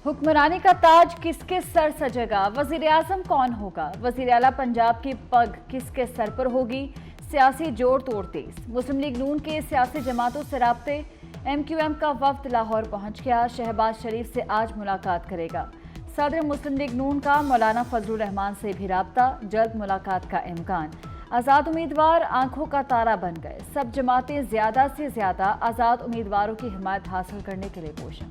حکمرانی کا تاج کس کے سر سجے گا؟ وزیر اعظم کون ہوگا؟ وزیر اعلیٰ پنجاب کی پگ کس کے سر پر ہوگی؟ سیاسی جوڑ توڑ تیز۔ مسلم لیگ نون کے سیاسی جماعتوں سے رابطے۔ ایم کیو ایم کا وفد لاہور پہنچ گیا، شہباز شریف سے آج ملاقات کرے گا۔ صدر مسلم لیگ نون کا مولانا فضل الرحمان سے بھی رابطہ، جلد ملاقات کا امکان۔ آزاد امیدوار آنکھوں کا تارا بن گئے، سب جماعتیں زیادہ سے زیادہ آزاد امیدواروں کی حمایت حاصل کرنے کے لیے کوشاں۔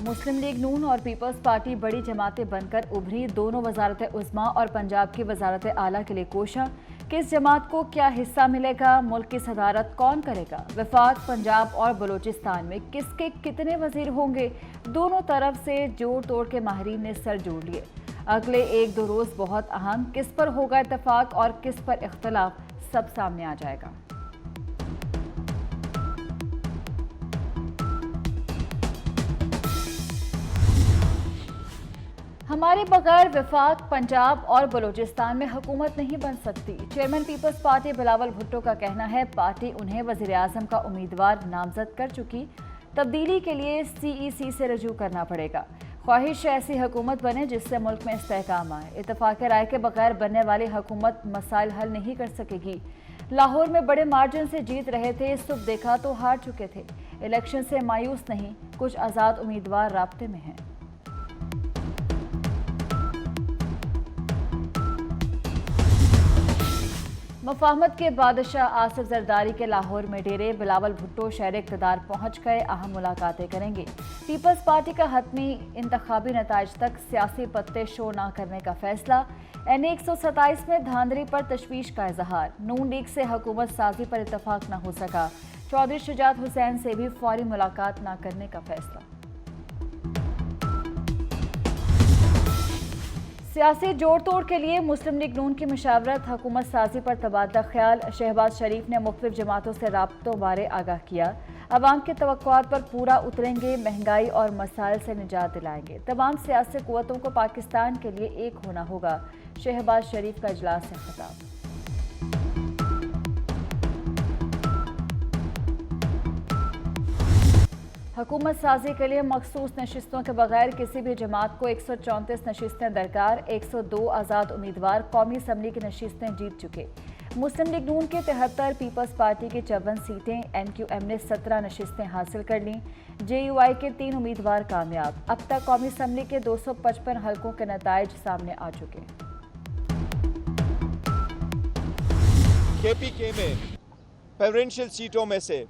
مسلم لیگ نون اور پیپلز پارٹی بڑی جماعتیں بن کر ابھری، دونوں وزارت عظمیٰ اور پنجاب کی وزارت اعلیٰ کے لیے کوشاں۔ کس جماعت کو کیا حصہ ملے گا؟ ملک کی صدارت کون کرے گا؟ وفاق پنجاب اور بلوچستان میں کس کے کتنے وزیر ہوں گے؟ دونوں طرف سے جوڑ توڑ کے ماہرین نے سر جوڑ لیے۔ اگلے ایک دو روز بہت اہم، کس پر ہوگا اتفاق اور کس پر اختلاف، سب سامنے آ جائے گا۔ ہمارے بغیر وفاق پنجاب اور بلوچستان میں حکومت نہیں بن سکتی۔ چیئرمین پیپلز پارٹی بلاول بھٹو کا کہنا ہے پارٹی انہیں وزیر اعظم کا امیدوار نامزد کر چکی، تبدیلی کے لیے سی ای سی سے رجوع کرنا پڑے گا۔ خواہش ایسی حکومت بنے جس سے ملک میں استحکام آئے۔ اتفاق رائے کے بغیر بننے والی حکومت مسائل حل نہیں کر سکے گی۔ لاہور میں بڑے مارجن سے جیت رہے تھے، صبح دیکھا تو ہار چکے تھے۔ الیکشن سے مایوس نہیں، کچھ آزاد امیدوار رابطے میں ہیں۔ مفاہمت کے بادشاہ آصف زرداری کے لاہور میں ڈیرے، بلاول بھٹو شہر اقتدار پہنچ گئے، اہم ملاقاتیں کریں گے۔ پیپلز پارٹی کا حتمی انتخابی نتائج تک سیاسی پتے شو نہ کرنے کا فیصلہ۔ این اے 127 میں دھاندلی پر تشویش کا اظہار۔ نون لیگ سے حکومت سازی پر اتفاق نہ ہو سکا، چودھری شجاعت حسین سے بھی فوری ملاقات نہ کرنے کا فیصلہ۔ سیاسی جوڑ توڑ کے لیے مسلم لیگ نون کی مشاورت، حکومت سازی پر تبادلہ خیال۔ شہباز شریف نے مختلف جماعتوں سے رابطوں بارے آگاہ کیا، عوام کی توقعات پر پورا اتریں گے، مہنگائی اور مسائل سے نجات دلائیں گے۔ تمام سیاسی قوتوں کو پاکستان کے لیے ایک ہونا ہوگا، شہباز شریف کا اجلاس سے خطاب۔ حکومت سازی کے لیے مخصوص نشستوں کے بغیر کسی بھی جماعت کو 134 نشستیں درکار، 102 آزاد امیدوار قومی اسمبلی کی نشستیں جیت چکے۔ مسلم لیگ نون کے 73، پیپلز پارٹی کی 54 سیٹیں، این کیو ایم نے 17 نشستیں حاصل کر لیں، جے یو آئی کے 3 امیدوار کامیاب۔ اب تک قومی اسمبلی کے 255 حلقوں کے نتائج سامنے آ چکے۔ کے پی کے میں پریفرنشل سیٹوں میں سے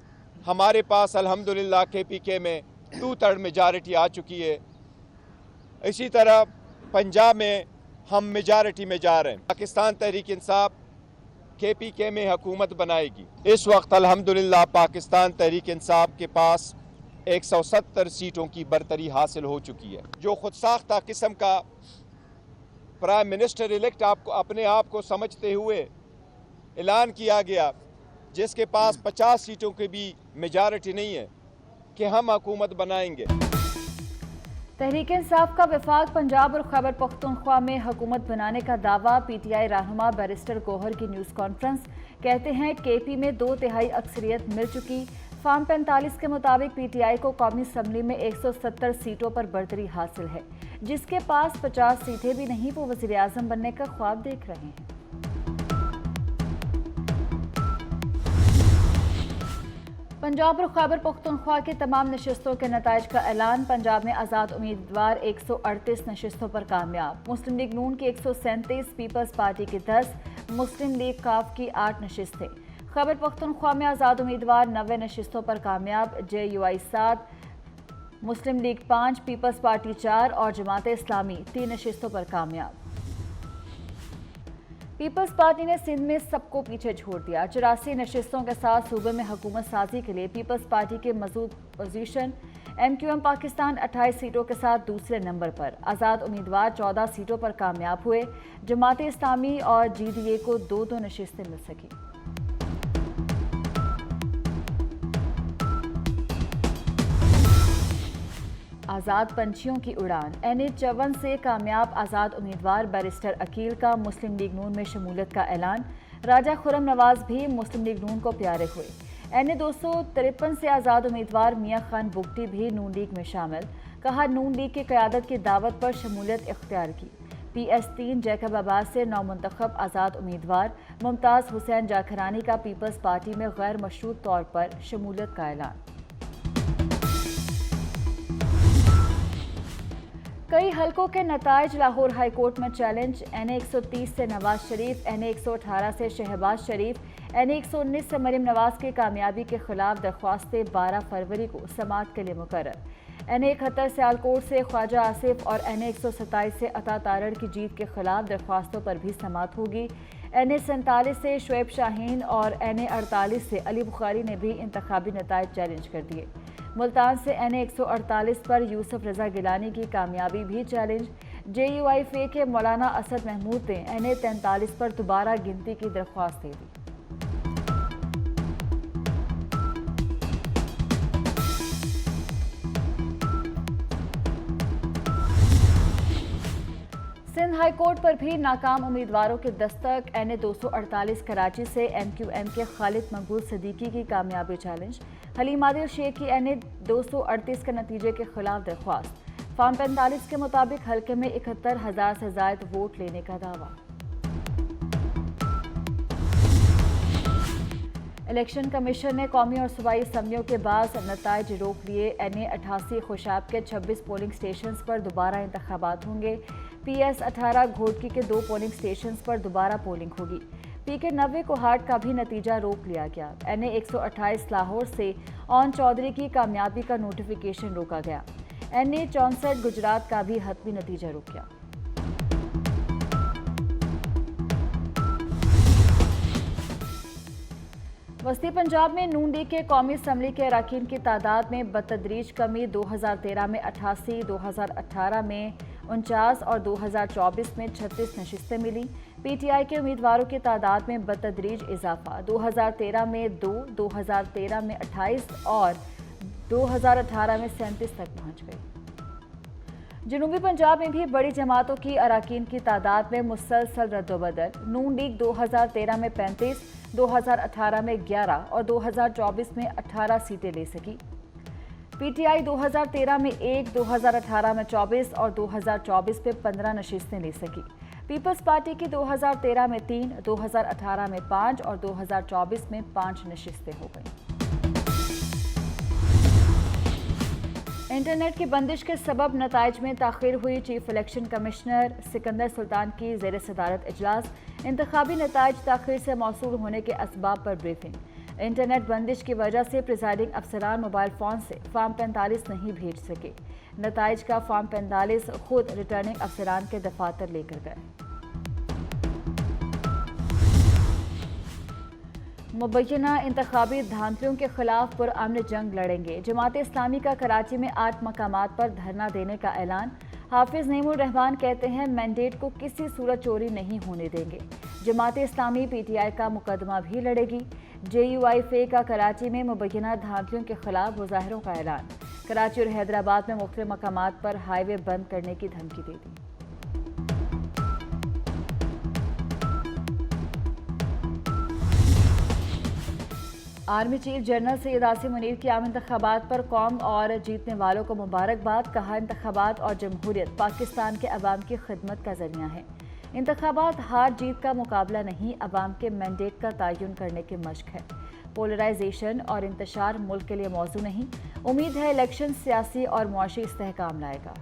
ہمارے پاس الحمدللہ کے پی کے میں 2/3 میجارٹی آ چکی ہے۔ اسی طرح پنجاب میں ہم میجارٹی میں جا رہے ہیں۔ پاکستان تحریک انصاف کے پی کے میں حکومت بنائے گی۔ اس وقت الحمدللہ پاکستان تحریک انصاف کے پاس 170 سیٹوں کی برتری حاصل ہو چکی ہے۔ جو خود ساختہ قسم کا پرائم منسٹر الیکٹ اپنے آپ کو سمجھتے ہوئے اعلان کیا گیا، جس کے پاس 50 سیٹوں کی بھی میجارٹی نہیں ہے، کہ ہم حکومت بنائیں گے۔ تحریک انصاف کا وفاق پنجاب اور خیبر پختونخوا میں حکومت بنانے کا دعویٰ۔ پی ٹی آئی رہنما بیرسٹر گوہر کی نیوز کانفرنس، کہتے ہیں کے پی میں 2/3 اکثریت مل چکی۔ فارم 45 کے مطابق پی ٹی آئی کو قومی اسمبلی میں 170 سیٹوں پر برتری حاصل ہے۔ جس کے پاس 50 سیٹیں بھی نہیں، وہ وزیر اعظم بننے کا خواب دیکھ رہے ہیں۔ پنجاب اور خیبر پختونخوا کی تمام نشستوں کے نتائج کا اعلان۔ پنجاب میں آزاد امیدوار 138 نشستوں پر کامیاب، مسلم لیگ نون کی 137، پیپلز پارٹی کی 10، مسلم لیگ کاف کی 8 نشستیں۔ خیبر پختونخوا میں آزاد امیدوار 90 نشستوں پر کامیاب، جے یو آئی 7، مسلم لیگ 5، پیپلز پارٹی 4 اور جماعت اسلامی 3 نشستوں پر کامیاب۔ پیپلز پارٹی نے سندھ میں سب کو پیچھے چھوڑ دیا، 84 نشستوں کے ساتھ صوبے میں حکومت سازی کے لیے پیپلز پارٹی کے مضبوط پوزیشن۔ ایم کیو ایم پاکستان 28 سیٹوں کے ساتھ دوسرے نمبر پر، آزاد امیدوار 14 سیٹوں پر کامیاب ہوئے، جماعت اسلامی اور جی ڈی اے کو 2 نشستیں مل سکی۔ آزاد پنچھیوں کی اڑان، این اے 54 سے کامیاب آزاد امیدوار بیرسٹر عقیل کا مسلم لیگ نون میں شمولیت کا اعلان۔ راجہ خرم نواز بھی مسلم لیگ نون کو پیارے ہوئے۔ این اے 253 سے آزاد امیدوار میاں خان بگٹی بھی نون لیگ میں شامل، کہا نون لیگ کی قیادت کی دعوت پر شمولیت اختیار کی۔ پی ایس 3 جیکب عباس سے نومنتخب آزاد امیدوار ممتاز حسین جاکھرانی کا پیپلز پارٹی میں غیر مشروط طور پر شمولیت کا اعلان۔ کئی حلقوں کے نتائج لاہور ہائی کورٹ میں چیلنج، این اے 130 سے نواز شریف، این اے 118 سے شہباز شریف، این اے 119 سے مریم نواز کی کامیابی کے خلاف درخواستیں 12 فروری کو سماعت کے لیے مقرر۔ این اے 71 سیالکوٹ سے خواجہ آصف اور این اے 127 سے عطا تارڑ کی جیت کے خلاف درخواستوں پر بھی سماعت ہوگی۔ این اے 47 سے شعیب شاہین اور این اے 48 سے علی بخاری نے بھی انتخابی نتائج چیلنج کر دیے۔ ملتان سے این اے 148 پر یوسف رضا گیلانی کی کامیابی بھی چیلنج۔ جے یو آئی فے کے مولانا اسد محمود نے این اے 43 پر دوبارہ گنتی کی درخواست دے دی۔ سندھ ہائی کورٹ پر بھی ناکام امیدواروں کے دستک، این اے 248 کراچی سے ایم کیو ایم کے خالد مقبول صدیقی کی کامیابی چیلنج، حلیم عادل شیخ کی این اے 238 کے نتیجے کے خلاف درخواست، فارم 45 کے مطابق حلقے میں 71,000 سے زائد ووٹ لینے کا دعویٰ۔ الیکشن کمیشن نے قومی اور صوبائی اسمبلیوں کے بعض نتائج روک لیے، این اے 88 خوشاب کے 26 پولنگ سٹیشنز پر دوبارہ انتخابات ہوں گے، پی ایس 18 گھوٹکی کے 2 پولنگ سٹیشنز پر دوبارہ پولنگ ہوگی، پی کے 90 کوہاٹ کا بھی نتیجہ روک لیا گیا، این اے 128 لاہور سے اون چودھری کی کامیابی کا نوٹیفیکیشن روکا گیا، این اے 64 گجرات کا بھی حتمی نتیجہ رک گیا۔ وسطی پنجاب میں نون لیگ کے قومی اسمبلی کے اراکین کی تعداد میں بتدریج کمی، 2013 میں 88، 2018 میں 49 اور 2024 میں 36 نشستیں ملی۔ پی ٹی آئی کے امیدواروں کی تعداد میں بتدریج اضافہ، 2013 میں 2، 2013 میں 28 اور 2018 میں 37 تک پہنچ گئی۔ جنوبی پنجاب میں بھی بڑی جماعتوں کی اراکین کی تعداد میں مسلسل رد و بدل، نون لیگ 2013 میں 35، 2018 میں 11 اور 2024 میں 18 سیٹیں لے سکی۔ پی ٹی آئی 2013 میں 1، 2018 میں 24 اور 2024 میں 15 نشستیں لے سکی۔ پیپلز پارٹی کی 2013 میں 3، 2018 میں 5 اور 2024 میں 5 نشستیں ہو گئیں۔ انٹرنیٹ کی بندش کے سبب نتائج میں تاخیر ہوئی، چیف الیکشن کمشنر سکندر سلطان کی زیر صدارت اجلاس، انتخابی نتائج تاخیر سے موصول ہونے کے اسباب پر بریفنگ۔ انٹرنیٹ بندش کی وجہ سے پریزائڈنگ افسران موبائل فون سے فارم 45 نہیں بھیج سکے، نتائج کا فارم 45 خود ریٹرننگ افسران کے دفاتر لے کر گئے۔ مبینہ انتخابی دھاندلیوں کے خلاف پرامن جنگ لڑیں گے، جماعت اسلامی کا کراچی میں 8 مقامات پر دھرنا دینے کا اعلان، حافظ نعیم الرحمان کہتے ہیں مینڈیٹ کو کسی صورت چوری نہیں ہونے دیں گے، Jamaat Islami P T I کا مقدمہ بھی لڑے گی، جے یو آئی فے کا کراچی میں مبینہ دھاندلیوں کے خلاف مظاہروں کا اعلان، کراچی اور حیدرآباد میں مختلف مقامات پر ہائی وے بند کرنے کی دھمکی دے دی۔ Army chief general Syed Asim Munir کی عام انتخابات پر قوم اور جیتنے والوں کو مبارکباد، کہا انتخابات اور جمہوریت پاکستان کے عوام کی خدمت کا ذریعہ ہیں، انتخابات ہار جیت کا مقابلہ نہیں، عوام کے مینڈیٹ کا تعین کرنے کی مشق ہے، پولرائزیشن اور انتشار ملک کے لیے موضوع نہیں، امید ہے الیکشن سیاسی اور معاشی استحکام لائے گا۔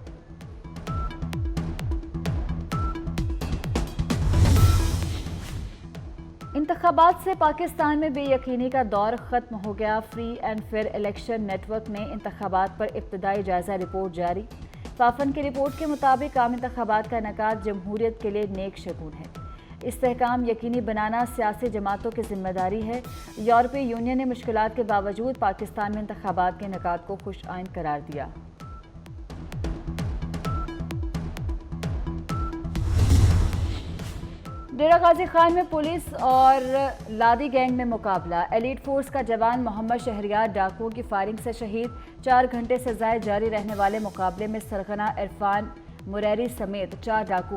انتخابات سے پاکستان میں بے یقینی کا دور ختم ہو گیا، free and fair election network نے انتخابات پر ابتدائی جائزہ رپورٹ جاری، فافن کی رپورٹ کے مطابق عام انتخابات کا انعقاد جمہوریت کے لیے نیک شگون ہے، استحکام یقینی بنانا سیاسی جماعتوں کی ذمہ داری ہے، یورپی یونین نے مشکلات کے باوجود پاکستان میں انتخابات کے انعقاد کو خوش آئند قرار دیا۔ ڈیرہ غازی خان میں پولیس اور لادی گینگ میں مقابلہ، ایلیٹ فورس کا جوان محمد شہریار ڈاکوؤں کی فائرنگ سے شہید، 4 گھنٹے سے زائد جاری رہنے والے مقابلے میں سرغنہ عرفان مریری سمیت 4 ڈاکو